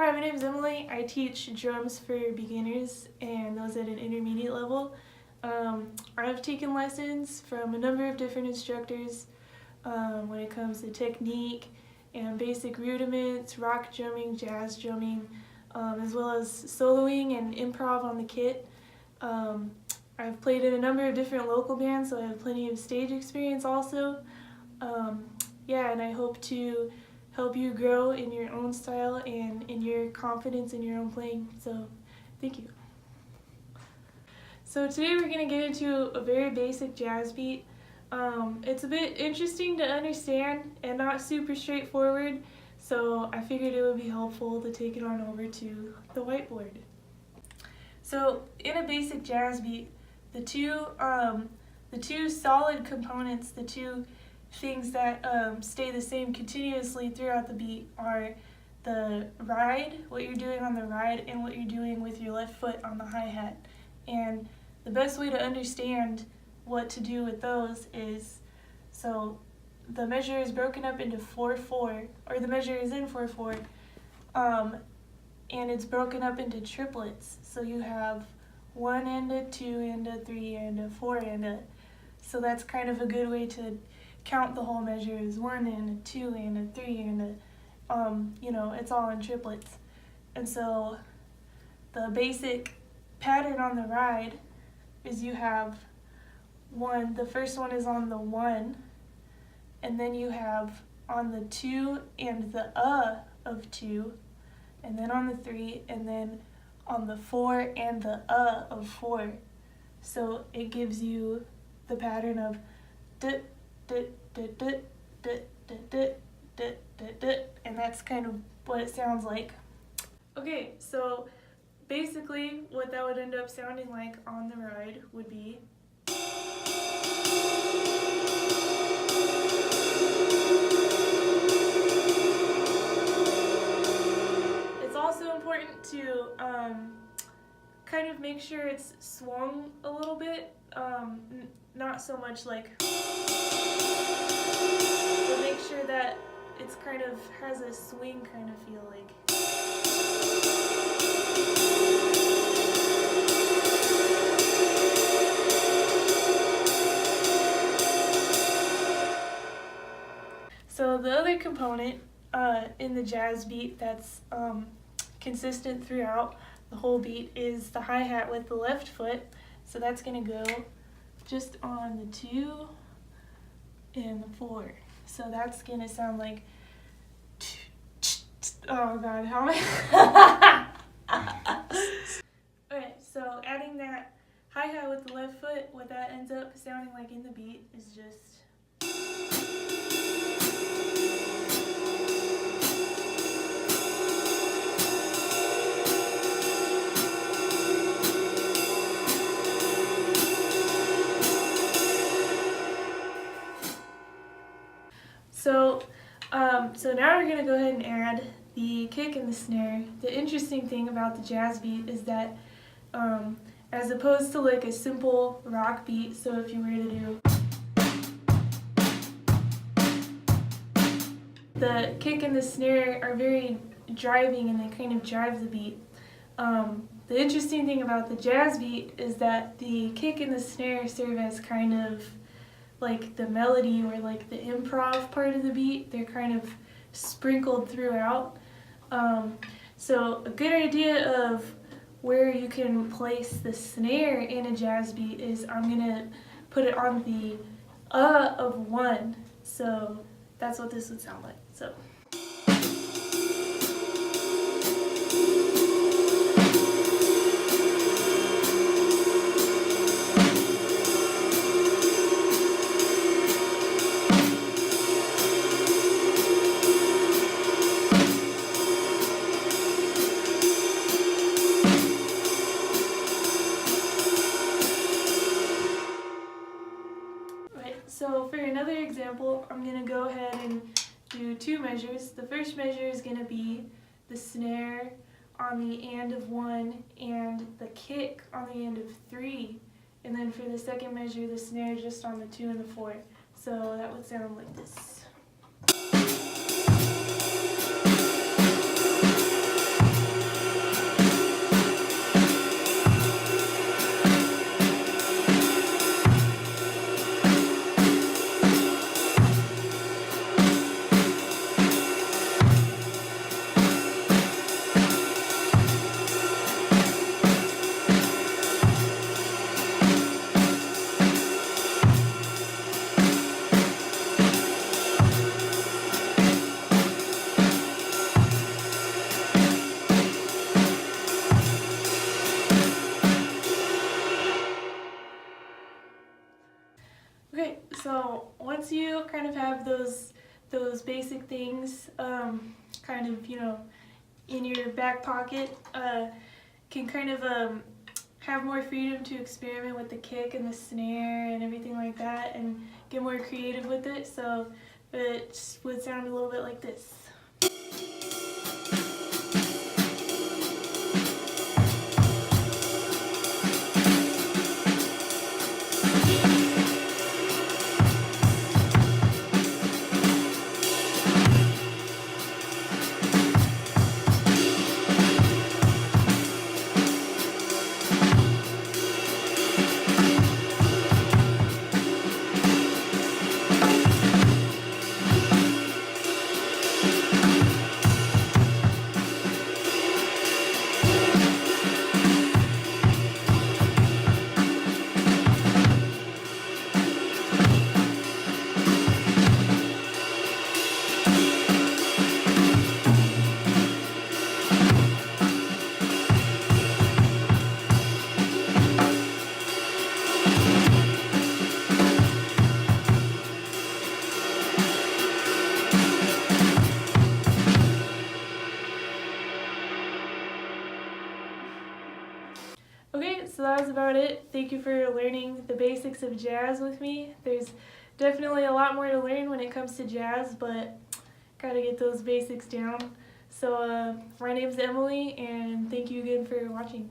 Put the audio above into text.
Hi, my name is Emily. I teach drums for beginners and those at an intermediate level. I've taken lessons from a number of different instructors when it comes to technique and basic rudiments, rock drumming, jazz drumming, as well as soloing and improv on the kit. I've played in a number of different local bands, so I have plenty of stage experience also. And I hope to help you grow in your own style and in your confidence in your own playing. So, thank you. So today we're going to get into a very basic jazz beat. It's a bit interesting to understand and not super straightforward, so I figured it would be helpful to take it on over to the whiteboard. So in a basic jazz beat, the two solid components, the two things that stay the same continuously throughout the beat are the ride, what you're doing on the ride, and what you're doing with your left foot on the hi-hat. And the best way to understand what to do with those is, so the measure is broken up into 4/4, or the measure is in 4/4, and it's broken up into triplets. So you have 1 and a 2 and a 3 and a 4 and a, so that's kind of a good way to count the whole measure as 1 and a 2 and a 3 and a, it's all in triplets. And so the basic pattern on the ride is you have one, the first one is on the 1, and then you have on the 2 and the of 2, and then on the 3, and then on the 4 and the of 4. So it gives you the pattern of and that's kind of what it sounds like. Okay, so basically what that would end up sounding like on the ride would be it's also important to kind of make sure it's swung a little bit, not so much like, but make sure that it's kind of has a swing kind of feel like. So the other component in the jazz beat that's consistent throughout the whole beat is the hi-hat with the left foot. So that's going to go just on the 2 and the 4. So that's going to sound like, oh god, how am I? Okay, so adding that hi-hat with the left foot, what that ends up sounding like in the beat is just. So now we're going to go ahead and add the kick and the snare. The interesting thing about the jazz beat is that as opposed to like a simple rock beat, so if you were to do, the kick and the snare are very driving and they kind of drive the beat. The interesting thing about the jazz beat is that the kick and the snare serve as kind of like the melody or like the improv part of the beat. They're kind of sprinkled throughout. So a good idea of where you can place the snare in a jazz beat is I'm going to put it on the of 1. So that's what this would sound like. So. So for another example, I'm going to go ahead and do 2 measures. The first measure is going to be the snare on the and of 1 and the kick on the end of 3. And then for the second measure, the snare just on the 2 and the 4. So that would sound like this. once you kind of have those basic things kind of, you know, in your back pocket, can kind of have more freedom to experiment with the kick and the snare and everything like that, and get more creative with it. So it would sound a little bit like this. Okay, so that was about it. Thank you for learning the basics of jazz with me. There's definitely a lot more to learn when it comes to jazz, but gotta get those basics down. So my name's Emily, and thank you again for watching.